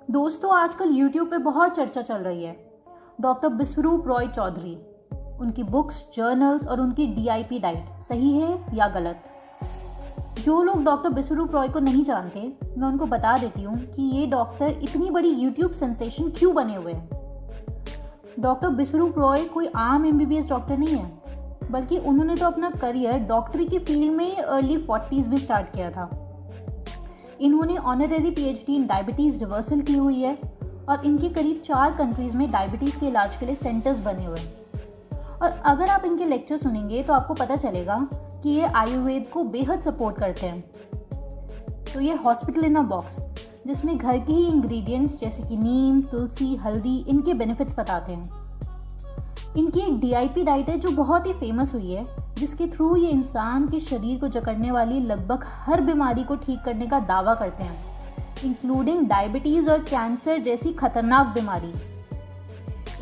दोस्तों, आजकल YouTube पे बहुत चर्चा चल रही है डॉक्टर बिस्वरूप रॉय चौधरी, उनकी बुक्स, जर्नल्स और उनकी DIP डाइट सही है या गलत। जो लोग डॉक्टर बिस्वरूप रॉय को नहीं जानते, मैं उनको बता देती हूँ कि ये डॉक्टर इतनी बड़ी YouTube सेंसेशन क्यों बने हुए हैं। डॉक्टर बिस्वरूप रॉय कोई आम MBBS डॉक्टर नहीं है, बल्कि उन्होंने तो अपना करियर डॉक्टरी की फील्ड में अर्ली 40s में स्टार्ट किया था। इन्होंने ऑनररी PhD इन डायबिटीज़ रिवर्सल की हुई है और इनके करीब 4 कंट्रीज़ में डायबिटीज़ के इलाज के लिए सेंटर्स बने हुए हैं। और अगर आप इनके लेक्चर सुनेंगे तो आपको पता चलेगा कि ये आयुर्वेद को बेहद सपोर्ट करते हैं। तो ये हॉस्पिटल इन अ बॉक्स, जिसमें घर के ही इंग्रेडिएंट्स जैसे कि नीम, तुलसी, हल्दी, इनके बेनिफिट्स बताते हैं। इनकी एक DIP डाइट है जो बहुत ही फेमस हुई है, जिसके थ्रू ये इंसान के शरीर को जकड़ने वाली लगभग हर बीमारी को ठीक करने का दावा करते हैं, इंक्लूडिंग डायबिटीज़ और कैंसर जैसी खतरनाक बीमारी।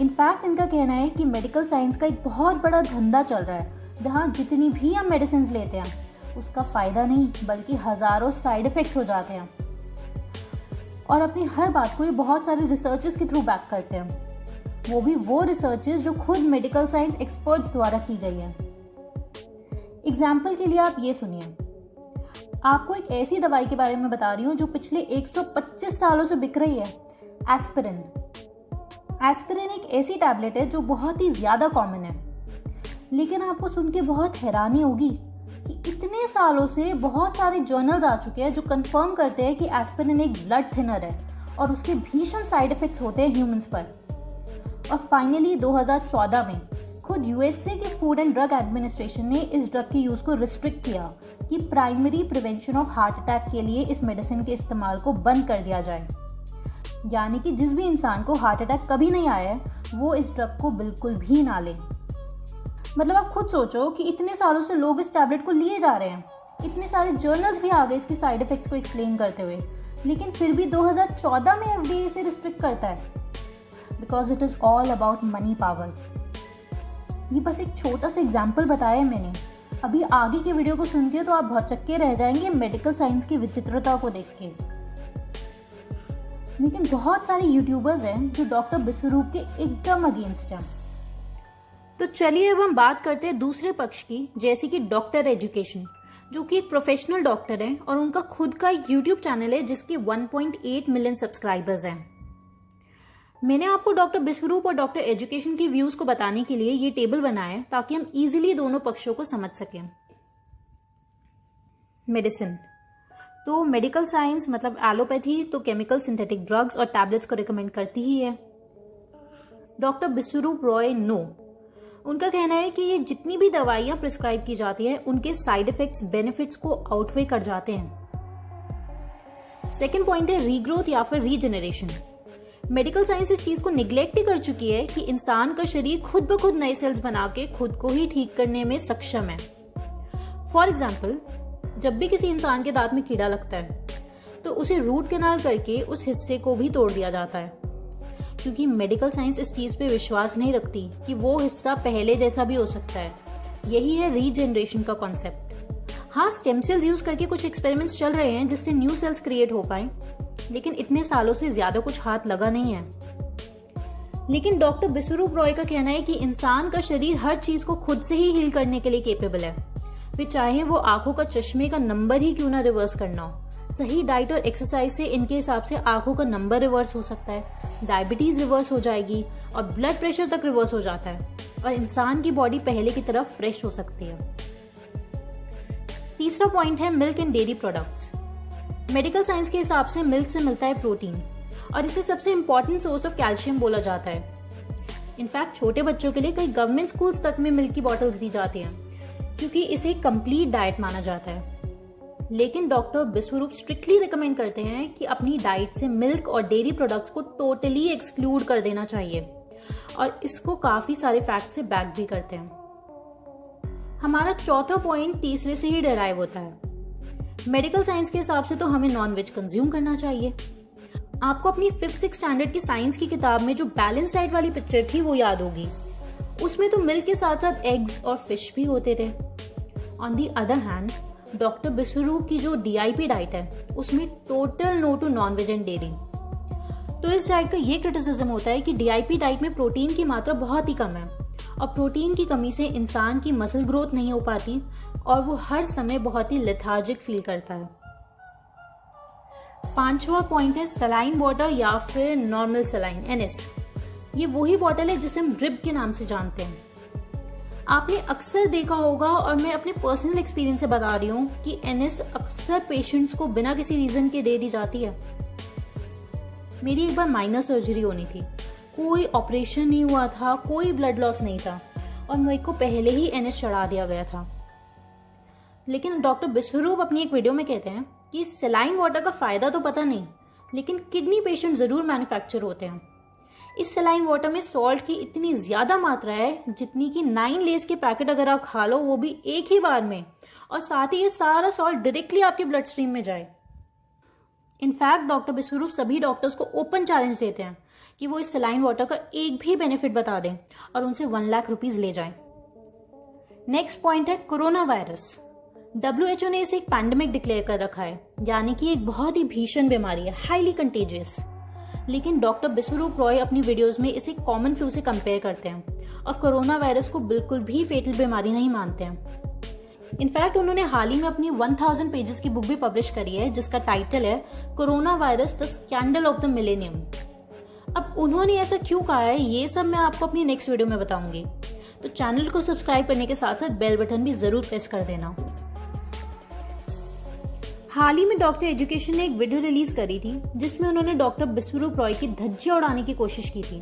इनफैक्ट इनका कहना है कि मेडिकल साइंस का एक बहुत बड़ा धंधा चल रहा है, जहाँ जितनी भी हम मेडिसिन लेते हैं उसका फ़ायदा नहीं बल्कि हज़ारों साइड इफ़ेक्ट्स हो जाते हैं। और अपनी हर बात को ये बहुत सारे रिसर्चेस के थ्रू बैक करते हैं, वो रिसर्चेस जो खुद मेडिकल साइंस एक्सपर्ट्स द्वारा की गई हैं। एग्जाम्पल के लिए आप ये सुनिए, आपको एक ऐसी दवाई के बारे में बता रही हूँ जो पिछले 125 सालों से बिक रही है, एस्पिरिन। एस्पिरिन एक ऐसी टैबलेट है जो बहुत ही ज़्यादा कॉमन है, लेकिन आपको सुन के बहुत हैरानी होगी कि इतने सालों से बहुत सारे जर्नल्स आ चुके हैं जो कंफर्म करते हैं कि एस्पिरिन एक ब्लड थिनर है और उसके भीषण साइड इफ़ेक्ट्स होते हैं ह्यूमंस पर। और फाइनली 2014 में खुद USA के फूड एंड ड्रग एडमिनिस्ट्रेशन ने इस ड्रग के यूज़ को रिस्ट्रिक्ट किया कि primary prevention of heart attack के लिए इस मेडिसिन के इस्तेमाल को बंद कर दिया जाए। यानी कि जिस भी इंसान को हार्ट अटैक कभी नहीं आया है वो इस ड्रग को बिल्कुल भी ना ले। मतलब आप खुद सोचो कि इतने सालों से लोग इस टैबलेट को लिए जा रहे हैं, इतने सारे जर्नल्स भी आ गए इसके साइड इफेक्ट्स को एक्सप्लेन करते हुए, लेकिन फिर भी 2014 में FDA इसे रिस्ट्रिक्ट करता है, because it is all about money power. ये बस एक छोटा सा एग्जाम्पल बताया मैंने। अभी आगे के वीडियो को सुन के तो आप भौचक्के रह जाएंगे मेडिकल साइंस की विचित्रता को देख के। लेकिन बहुत सारे यूट्यूबर्स हैं जो डॉक्टर बिस्वरूप के एकदम अगेंस्ट हैं। तो चलिए अब हम बात करते हैं दूसरे पक्ष की, जैसे कि डॉक्टर एजुकेशन, जो कि एक प्रोफेशनल डॉक्टर है और उनका खुद का एक यूट्यूब चैनल है जिसके 1.8 मिलियन सब्सक्राइबर्स हैं। मैंने आपको डॉक्टर बिस्वरूप और डॉक्टर एजुकेशन की व्यूज को बताने के लिए ये टेबल बनाया है ताकि हम इजीली दोनों पक्षों को समझ सकें। मेडिसिन तो मेडिकल साइंस मतलब एलोपैथी तो केमिकल सिंथेटिक ड्रग्स और टैबलेट्स को रिकमेंड करती ही है। डॉक्टर बिस्वरूप रॉय नो, उनका कहना है कि ये जितनी भी दवाइयां प्रिस्क्राइब की जाती है उनके साइड इफेक्ट्स बेनिफिट्स को आउटवे कर जाते हैं। सेकेंड पॉइंट है रीग्रोथ या फिर रीजेनरेशन। मेडिकल साइंस इस चीज को निग्लेक्ट ही कर चुकी है कि इंसान का शरीर खुद ब खुद नए सेल्स बना के खुद को ही ठीक करने में सक्षम है। फॉर एग्जाम्पल, जब भी किसी इंसान के दांत में कीड़ा लगता है तो उसे रूट कैनाल करके उस हिस्से को भी तोड़ दिया जाता है, क्योंकि मेडिकल साइंस इस चीज पे विश्वास नहीं रखती कि वो हिस्सा पहले जैसा भी हो सकता है। यही है रीजेनरेशन का कॉन्सेप्ट। हाँ, स्टेम सेल्स यूज करके कुछ एक्सपेरिमेंट्स चल रहे हैं जिससे न्यू सेल्स क्रिएट हो पाए, लेकिन इतने सालों से ज्यादा कुछ हाथ लगा नहीं है। लेकिन डॉक्टर बिस्वरूप रॉय का कहना है कि इंसान का शरीर हर चीज को खुद से ही हील करने के लिए केपेबल है, वे चाहे वो आंखों का चश्मे का नंबर ही क्यों ना रिवर्स करना हो। सही डाइट और एक्सरसाइज से इनके हिसाब से आंखों का नंबर रिवर्स हो सकता है, डायबिटीज रिवर्स हो जाएगी और ब्लड प्रेशर तक रिवर्स हो जाता है और इंसान की बॉडी पहले की तरफ फ्रेश हो सकती है। तीसरा पॉइंट है milk and dairy products. Medical science के हिसाब से मिल्क से मिलता है प्रोटीन और इसे सबसे इंपॉर्टेंट सोर्स ऑफ कैल्शियम बोला जाता है। इनफैक्ट छोटे बच्चों के लिए कई गवर्नमेंट स्कूल्स तक में मिल्क की बॉटल्स दी जाती हैं, क्योंकि इसे कंप्लीट डाइट माना जाता है। लेकिन डॉक्टर बिस्वरूप स्ट्रिक्टली रिकमेंड करते हैं कि अपनी डाइट से मिल्क और डेयरी प्रोडक्ट्स को टोटली एक्सक्लूड कर देना चाहिए, और इसको काफी सारे फैक्ट से बैक भी करते हैं। हमारा चौथा पॉइंट तीसरे से ही डिराइव होता है। मेडिकल साइंस के हिसाब से तो हमें नॉनवेज कंज्यूम करना चाहिए। आपको अपनी 5th-6th स्टैंडर्ड की साइंस की किताब में जो बैलेंस डाइट वाली पिक्चर थी वो याद होगी। उसमें तो मिल्क के साथ साथ एग्स और फिश भी होते थे। On the other hand doctor Biswaroop की जो DIP डाइट है उसमें total no to non veg and dairy. तो इस डाइट का ये क्रिटिसिज्म होता है कि DIP डाइट में प्रोटीन की मात्रा बहुत ही कम है और प्रोटीन की कमी से इंसान की मसल ग्रोथ नहीं हो पाती और वो हर समय बहुत ही लेथार्जिक फील करता है। 5वां पॉइंट है सलाइन वाटर या फिर नॉर्मल सलाइन NS। ये वही बॉटल है जिसे हम ड्रिप के नाम से जानते हैं। आपने अक्सर देखा होगा और मैं अपने पर्सनल एक्सपीरियंस से बता रही हूँ कि NS अक्सर पेशेंट्स को बिना किसी रीजन के दे दी जाती है। मेरी एक बार माइनर सर्जरी होनी थी, कोई ऑपरेशन नहीं हुआ था, कोई ब्लड लॉस नहीं था और मेरे को पहले ही NS चढ़ा दिया गया था। लेकिन डॉक्टर बिस्वरूप अपनी एक वीडियो में कहते हैं कि सलाइन वाटर का फायदा तो पता नहीं, लेकिन किडनी पेशेंट जरूर मैन्युफैक्चर होते हैं। इस सलाइन वाटर में सॉल्ट की इतनी ज्यादा मात्रा है जितनी कि 9 लेस के पैकेट अगर आप खा लो वो भी एक ही बार में, और साथ ही ये सारा सॉल्ट डायरेक्टली आपके ब्लड स्ट्रीम में जाए। इनफैक्ट डॉक्टर बिस्वरूप सभी डॉक्टर्स को ओपन चैलेंज देते हैं कि वो इस सलाइन वाटर का एक भी बेनिफिट बता दें और उनसे 1 लाख रुपीज ले जाएं। नेक्स्ट पॉइंट है कोरोना वायरस। WHO ने इसे एक पैंडेमिक डिक्लेयर कर रखा है, यानी कि एक बहुत ही भीषण बीमारी है, हाईली कंटेजियस। लेकिन डॉक्टर बिस्वरूप रॉय अपनी वीडियोस में इसे कॉमन फ्लू से कंपेयर करते हैं और कोरोना वायरस को बिल्कुल भी फेटल बीमारी नहीं मानते हैं। इनफैक्ट उन्होंने हाल ही में अपनी 1000 पेजेस की बुक भी पब्लिश करी है जिसका टाइटल है corona virus the scandal of the millennium. अब उन्होंने ऐसा क्यों कहा है ये सब मैं आपको अपनी नेक्स्ट वीडियो में बताऊंगी, तो चैनल को सब्सक्राइब करने के साथ साथ बेल बटन भी जरूर प्रेस कर देना। हाल ही में डॉक्टर एजुकेशन ने एक वीडियो रिलीज करी थी जिसमें उन्होंने डॉक्टर बिस्वरूप रॉय की धज्जियां उड़ाने की कोशिश की थी,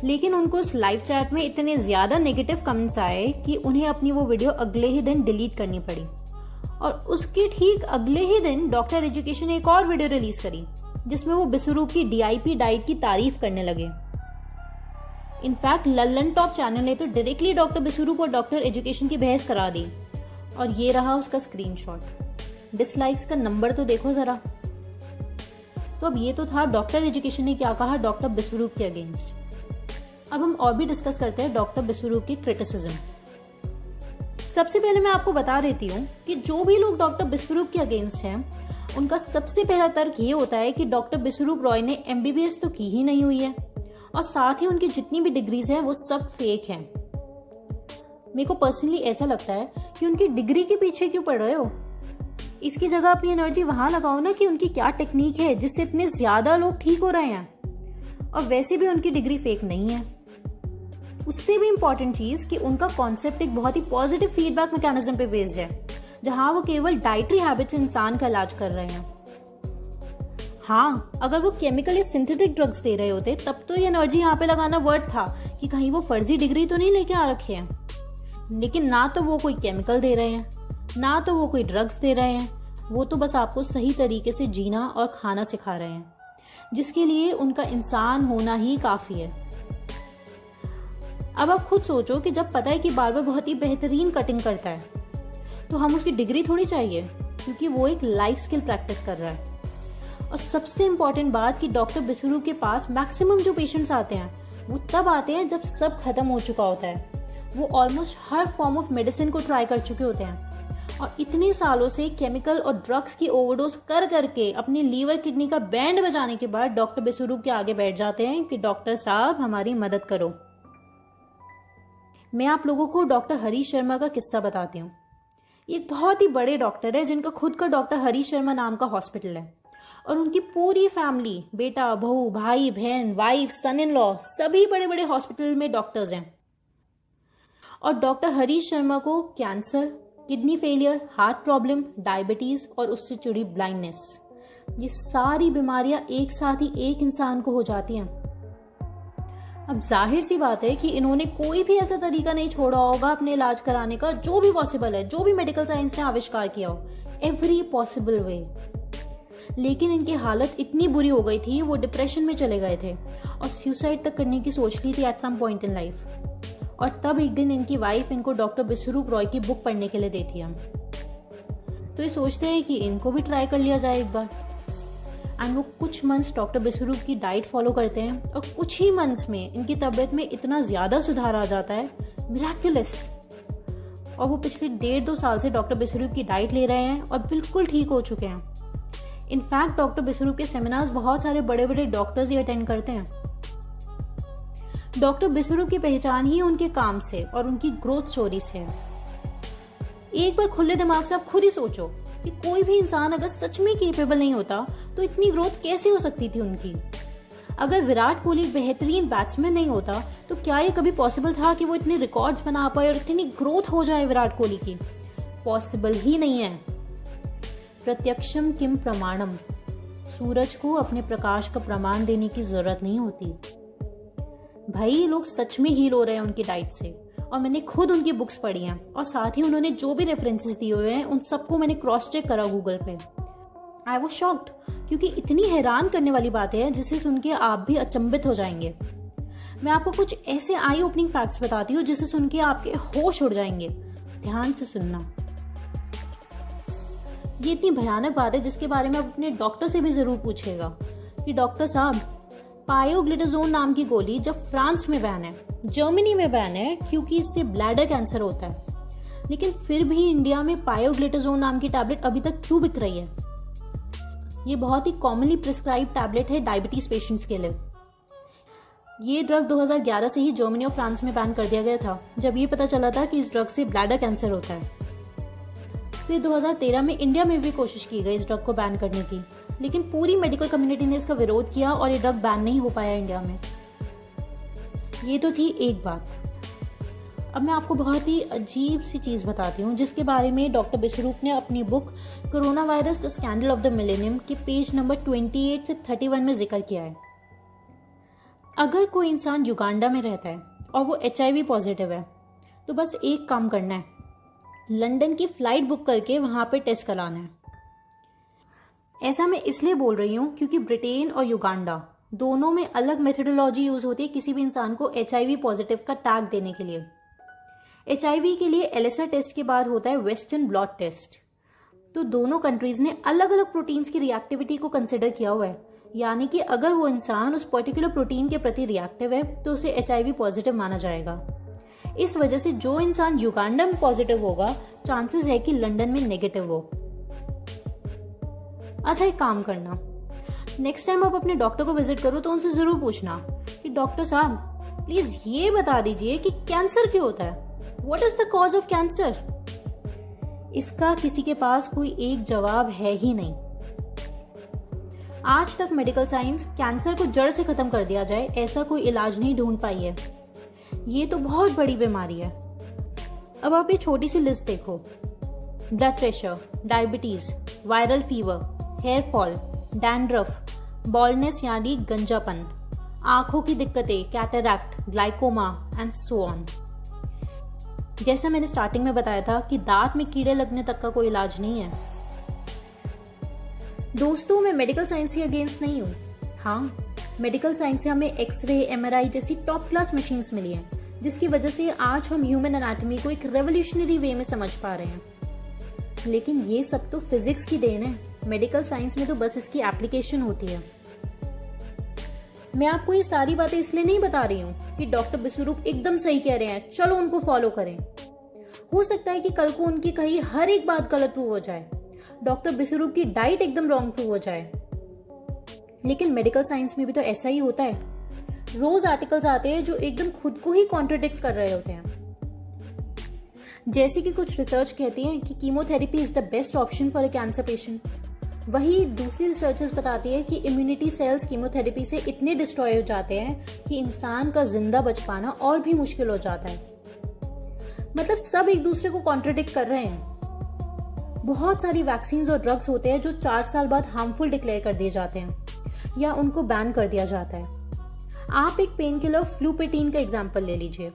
लेकिन उनको उस लाइव चैट में इतने ज्यादा नेगेटिव कमेंट्स आए कि उन्हें अपनी वो वीडियो अगले ही दिन डिलीट करनी पड़ी। और उसके ठीक अगले ही दिन डॉक्टर एजुकेशन ने एक और वीडियो रिलीज करी जिसमें वो बिस्वरूप की DIP डाइट की तारीफ करने लगे। इनफैक्ट लल्लन टॉप चैनल ने तो डायरेक्टली डॉक्टर बिस्वरूप और डॉक्टर एजुकेशन की बहस करा दी और ये रहा उसका स्क्रीनशॉट। डिसलाइक्स का नंबर तो देखो जरा। तो अब ये तो था डॉक्टर एजुकेशन ने क्या कहा डॉक्टर बिस्वरूप के अगेंस्ट। अब हम और भी डिस्कस करते हैं डॉक्टर बिस्वरूप की क्रिटिसिज्म। सबसे पहले मैं आपको बता देती हूँ कि जो भी लोग डॉक्टर बिस्वरूप के अगेंस्ट हैं उनका सबसे पहला तर्क ये होता है कि डॉक्टर बिस्वरूप रॉय ने MBBS तो की ही नहीं हुई है और साथ ही उनकी जितनी भी डिग्रीज हैं वो सब फेक हैं। मेरे को पर्सनली ऐसा लगता है कि उनकी डिग्री के पीछे क्यों पड़ रहे हो, इसकी जगह अपनी एनर्जी वहां लगाओ ना कि उनकी क्या टेक्निक है जिससे इतने ज्यादा लोग ठीक हो रहे हैं। और वैसे भी उनकी डिग्री फेक नहीं है। उससे भी इंपॉर्टेंट चीज कि उनका कॉन्सेप्ट एक बहुत ही पॉजिटिव फीडबैक मैकेनिज्म पे बेस्ड है, जहां वो केवल डाइटरी हैबिट से इंसान का इलाज कर रहे हैं। हाँ, अगर वो केमिकल या सिंथेटिक ड्रग्स दे रहे होते तब तो ये एनर्जी यहाँ पे लगाना वर्थ था कि कहीं वो फर्जी डिग्री तो नहीं लेके आ रखे हैं। लेकिन ना तो वो कोई केमिकल दे रहे हैं, ना तो वो कोई ड्रग्स दे रहे हैं, वो तो बस आपको सही तरीके से जीना और खाना सिखा रहे हैं, जिसके लिए उनका इंसान होना ही काफी है। अब आप खुद सोचो कि जब पता है कि बार्बर बहुत ही बेहतरीन कटिंग करता है तो हम उसकी डिग्री थोड़ी चाहिए, क्योंकि वो एक लाइफ स्किल प्रैक्टिस कर रहा है। और सबसे इम्पोर्टेंट बात कि डॉक्टर बिस्वरूप के पास मैक्सिमम जो पेशेंट्स आते हैं वो तब आते हैं जब सब खत्म हो चुका होता है। वो almost her form of medicine को ट्राई कर चुके होते हैं और इतने सालों से केमिकल और ड्रग्स की ओवरडोज कर करके अपनी लीवर किडनी का बैंड बजाने के बाद डॉक्टर बिस्वरूप के आगे बैठ जाते हैं कि डॉक्टर साहब हमारी मदद करो। मैं आप लोगों को डॉक्टर हरीश शर्मा का किस्सा बताती हूँ। एक बहुत ही बड़े डॉक्टर है जिनका खुद का डॉक्टर हरीश शर्मा नाम का हॉस्पिटल है और उनकी पूरी फैमिली, बेटा, बहू, भाई, बहन, वाइफ, सन इन लॉ, सभी बड़े बड़े हॉस्पिटल में डॉक्टर्स हैं। और डॉक्टर हरीश शर्मा को cancer, kidney failure, heart problem, diabetes और उससे जुड़ी ब्लाइंडनेस, ये सारी बीमारियां एक साथ ही एक इंसान को हो जाती हैं। अब जाहिर सी बात है कि इन्होंने कोई भी ऐसा तरीका नहीं छोड़ा होगा अपने इलाज कराने का जो भी पॉसिबल है, जो भी मेडिकल साइंस ने आविष्कार किया हो, एवरी पॉसिबल वे। लेकिन इनकी हालत इतनी बुरी हो गई थी, वो डिप्रेशन में चले गए थे और सुसाइड तक करने की सोच ली थी at some point in life. और तब एक दिन इनकी वाइफ इनको डॉक्टर बिस्वरूप रॉय की बुक पढ़ने के लिए देती है। तो ये सोचते हैं कि इनको भी ट्राई कर लिया जाए एक बार। एंड वो कुछ मंथ्स डॉक्टर बिस्वरूप की डाइट फॉलो करते हैं और कुछ ही मंथ्स में इनकी तबीयत में इतना ज्यादा सुधार आ जाता है, मिराक्युलस। और वो पिछले 1.5-2 साल से डॉक्टर बिस्वरूप की डाइट ले रहे हैं और बिल्कुल ठीक हो चुके हैं। इनफैक्ट डॉक्टर बिस्वरूप के सेमिनार्स बहुत सारे बड़े बड़े डॉक्टर्स ही अटेंड करते हैं। डॉक्टर बिस्वरूप की पहचान ही उनके काम से और उनकी ग्रोथ स्टोरी से है। एक बार खुले दिमाग से आप खुद ही सोचो कि कोई भी इंसान अगर सच में केपेबल नहीं होता तो इतनी ग्रोथ कैसे हो सकती थी उनकी। अगर विराट कोहली एक बेहतरीन बैट्समैन नहीं होता तो क्या ये कभी पॉसिबल था कि वो इतने रिकॉर्ड्स बना पाए और इतनी ग्रोथ हो जाए विराट कोहली की? पॉसिबल ही नहीं है। प्रत्यक्षम किम प्रमाणम, सूरज को अपने प्रकाश का प्रमाण देने की जरूरत नहीं होती। भाई ये लोग सच में हील हो रहे हैं उनकी डाइट से, और मैंने खुद उनकी बुक्स पढ़ी हैं और साथ ही उन्होंने जो भी रेफरेंसेस दिए हुए हैं उन सबको मैंने क्रॉस चेक करा गूगल पे। आई वाज शॉक्ड, क्योंकि इतनी हैरान करने वाली बातें हैं जिसे सुन के आप भी अचंभित हो जाएंगे। मैं आपको कुछ ऐसे आई ओपनिंग फैक्ट्स बताती हूँ जिसे सुन के आपके होश उड़ जाएंगे। ध्यान से सुनना। ये इतनी भयानक बात है जिसके बारे में आप अपने डॉक्टर से भी जरूर पूछेगा कि डॉक्टर साहब, पायोग्लिटाजोन नाम की गोली जब फ्रांस में बैन है, जर्मनी में बैन है क्योंकि इससे ब्लैडर कैंसर होता है, लेकिन फिर भी इंडिया में पायोग्लिटाजोन नाम की टैबलेट अभी तक क्यों बिक रही है? ये बहुत ही कॉमनली प्रिस्क्राइब टैबलेट है डायबिटीज पेशेंट्स के लिए। ये ड्रग 2011 से ही जर्मनी और फ्रांस में बैन कर दिया गया था, जब ये पता चला था कि इस ड्रग से ब्लैडर कैंसर होता है। फिर 2013 में इंडिया में भी कोशिश की गई इस ड्रग को बैन करने की, लेकिन पूरी मेडिकल कम्युनिटी ने इसका विरोध किया और ये ड्रग बैन नहीं हो पाया इंडिया में। ये तो थी एक बात। अब मैं आपको बहुत ही अजीब सी चीज़ बताती हूँ जिसके बारे में डॉक्टर बिस्वरूप ने अपनी book corona virus the scandal of the millennium के पेज नंबर 28 से 31 में जिक्र किया है। अगर कोई इंसान युगांडा में रहता है और वो HIV पॉजिटिव है तो बस एक काम करना है, लंदन की फ्लाइट बुक करके वहां पे टेस्ट कराना है। ऐसा मैं इसलिए बोल रही हूँ क्योंकि ब्रिटेन और युगांडा दोनों में अलग मेथोडोलॉजी यूज होती है किसी भी इंसान को HIV पॉजिटिव का टैग देने के लिए। HIV के लिए एलिसा टेस्ट के बाद होता है वेस्टर्न ब्लॉट टेस्ट। तो दोनों कंट्रीज ने अलग अलग प्रोटीन्स की रिएक्टिविटी को कंसिडर किया हुआ है, यानी कि अगर वो इंसान उस पर्टिकुलर प्रोटीन के प्रति रिएक्टिव है तो उसे HIV पॉजिटिव माना जाएगा। इस वजह से जो इंसान युगांडा में पॉजिटिव होगा, चांसेस है कि लंदन में नेगेटिव हो। अच्छा, एक काम करना, नेक्स्ट टाइम आप अपने डॉक्टर को विजिट करो तो उनसे जरूर पूछना कि डॉक्टर साहब प्लीज ये बता दीजिए कि कैंसर क्यों होता है, what is the cause of cancer. इसका किसी के पास कोई एक जवाब है ही नहीं। आज तक मेडिकल साइंस कैंसर को जड़ से खत्म कर दिया जाए ऐसा कोई इलाज नहीं ढूंढ पाई है। ये तो बहुत बड़ी बीमारी है। अब आप ये छोटी सी लिस्ट देखो, blood pressure, diabetes, viral fever, hair fall, dandruff, baldness यानी गंजापन, आंखों की दिक्कतें, cataract, glaucoma and so on. जैसा मैंने स्टार्टिंग में बताया था कि दांत में कीड़े लगने तक का कोई इलाज नहीं है। दोस्तों, मैं मेडिकल साइंस के अगेंस्ट नहीं हूँ। हाँ, मेडिकल साइंस से हमें एक्सरे, MRI जैसी टॉप क्लास मशीन्स मिली हैं, जिसकी वजह से आज हम ह्यूमन एनाटॉमी को एक रेवोल्यूशनरी वे में समझ पा रहे हैं। लेकिन ये सब तो फिजिक्स की देन है, मेडिकल साइंस में तो बस इसकी एप्लीकेशन होती है। मैं आपको ये सारी बातें इसलिए नहीं बता रही हूँ कि डॉक्टर बिस्वरूप एकदम सही कह रहे हैं, चलो उनको फॉलो करें। हो सकता है कि कल को उनकी कही हर एक बात गलत प्रूव हो जाए, डॉक्टर बिस्वरूप की डाइट एकदम रॉन्ग प्रूव हो जाए। लेकिन मेडिकल साइंस में भी तो ऐसा ही होता है। रोज आर्टिकल्स आते हैं जो एकदम खुद को ही कॉन्ट्रडिक्ट कर रहे होते हैं। जैसे कि कुछ रिसर्च कहती है कि chemotherapy is the best option for a cancer patient, वही दूसरी रिसर्चर्स बताती है कि इम्यूनिटी सेल्स कीमोथेरेपी से इतने डिस्ट्रॉय हो जाते हैं कि इंसान का जिंदा बच पाना और भी मुश्किल हो जाता है। मतलब सब एक दूसरे को कॉन्ट्रडिक्ट कर रहे हैं। बहुत सारी वैक्सीन्स और ड्रग्स होते हैं जो 4 साल बाद हार्मफुल डिक्लेयर कर दिए जाते हैं या उनको बैन कर दिया जाता है। आप एक पेन किलर फ्लूपेटीन का एग्जाम्पल ले लीजिए।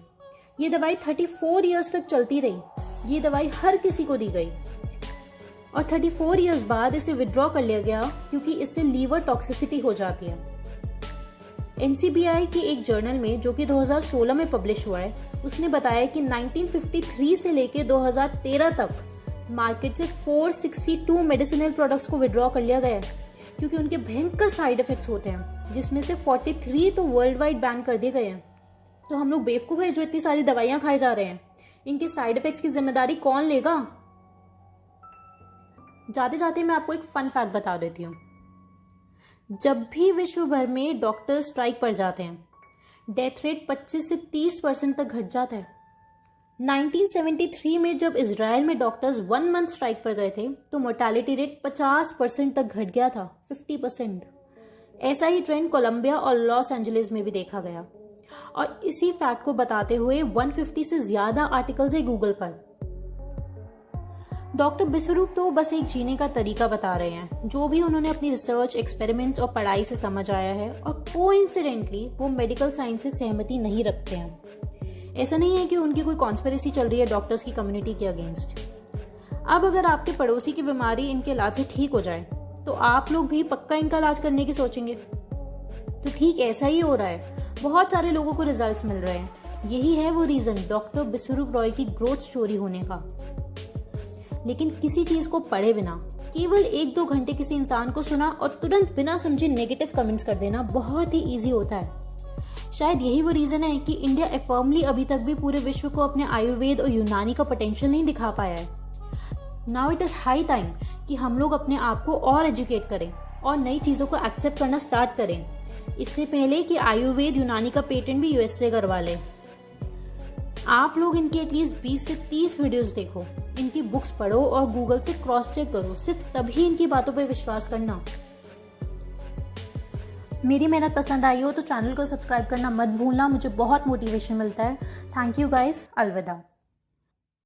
ये दवाई 34 इयर्स तक चलती रही। ये दवाई हर किसी को दी गई और 34 इयर्स बाद इसे विड्रॉ कर लिया गया क्योंकि इससे लीवर टॉक्सिसिटी हो जाती है। NCBI की एक जर्नल में जो कि 2016 में पब्लिश हुआ है, उसने बताया कि 1953 से लेके 2013 तक मार्केट से 462 मेडिसिनल प्रोडक्ट्स को विड्रॉ कर लिया गया है क्योंकि उनके भयंकर साइड इफेक्ट्स होते हैं, जिसमें से 43 तो वर्ल्ड वाइड बैन कर दिए गए हैं। तो हम लोग बेवकूफ है जो इतनी सारी दवाइयां खाए जा रहे हैं। इनके साइड इफेक्ट्स की जिम्मेदारी कौन लेगा? जाते जाते मैं आपको एक फन फैक्ट बता देती हूँ। जब भी विश्व भर में डॉक्टर स्ट्राइक पर जाते हैं, डेथ रेट 25 से 30% तक घट जाता है। 1973 में जब इजराइल में डॉक्टर्स 1 मंथ स्ट्राइक पर गए थे तो मोर्टालिटी रेट 50% तक घट गया था, 50%। ऐसा ही ट्रेंड कोलंबिया और लॉस एंजलिस में भी देखा गया। और इसी फैक्ट को बताते हुए 150 से ज्यादा आर्टिकल्स है गूगल पर। डॉक्टर बिस्वरूप तो बस एक जीने का तरीका बता रहे हैं, जो भी उन्होंने अपनी रिसर्च, एक्सपेरिमेंट्स और पढ़ाई से समझ आया है, और कोइंसिडेंटली वो मेडिकल साइंस से सहमति नहीं रखते हैं। ऐसा नहीं है कि उनकी कोई कॉन्स्पिरेसी चल रही है डॉक्टर्स की कम्युनिटी के अगेंस्ट। अब अगर आपके पड़ोसी की बीमारी इनके इलाज से ठीक हो जाए तो आप लोग भी पक्का इनका इलाज करने की सोचेंगे। तो ठीक ऐसा ही हो रहा है, बहुत सारे लोगों को रिजल्ट्स मिल रहे हैं। यही है वो रीजन डॉक्टर बिस्वरूप रॉय की ग्रोथ स्टोरी होने का। लेकिन किसी चीज को पढ़े बिना केवल 1-2 घंटे किसी इंसान को सुना और तुरंत बिना समझे नेगेटिव कमेंट्स कर देना बहुत ही इजी होता है। शायद यही वो रीजन है कि इंडिया एफर्मली अभी तक भी पूरे विश्व को अपने आयुर्वेद और यूनानी का पोटेंशियल नहीं दिखा पाया है। Now it is high time कि हम लोग अपने आप को और एजुकेट करें और नई चीजों को एक्सेप्ट करना स्टार्ट करें, इससे पहले कि आयुर्वेद यूनानी का पेटेंट भी यूएस से करवा ले। आप लोग इनकी एटलीस्ट 20 से 30 वीडियोस देखो, इनकी बुक्स पढ़ो और गूगल से क्रॉस चेक करो। सिर्फ तभी इनकी बातों पर विश्वास करना। मेरी मेहनत पसंद आई हो तो चैनल को सब्सक्राइब करना मत भूलना, मुझे बहुत मोटिवेशन मिलता है। थैंक यू गाइस, अलविदा।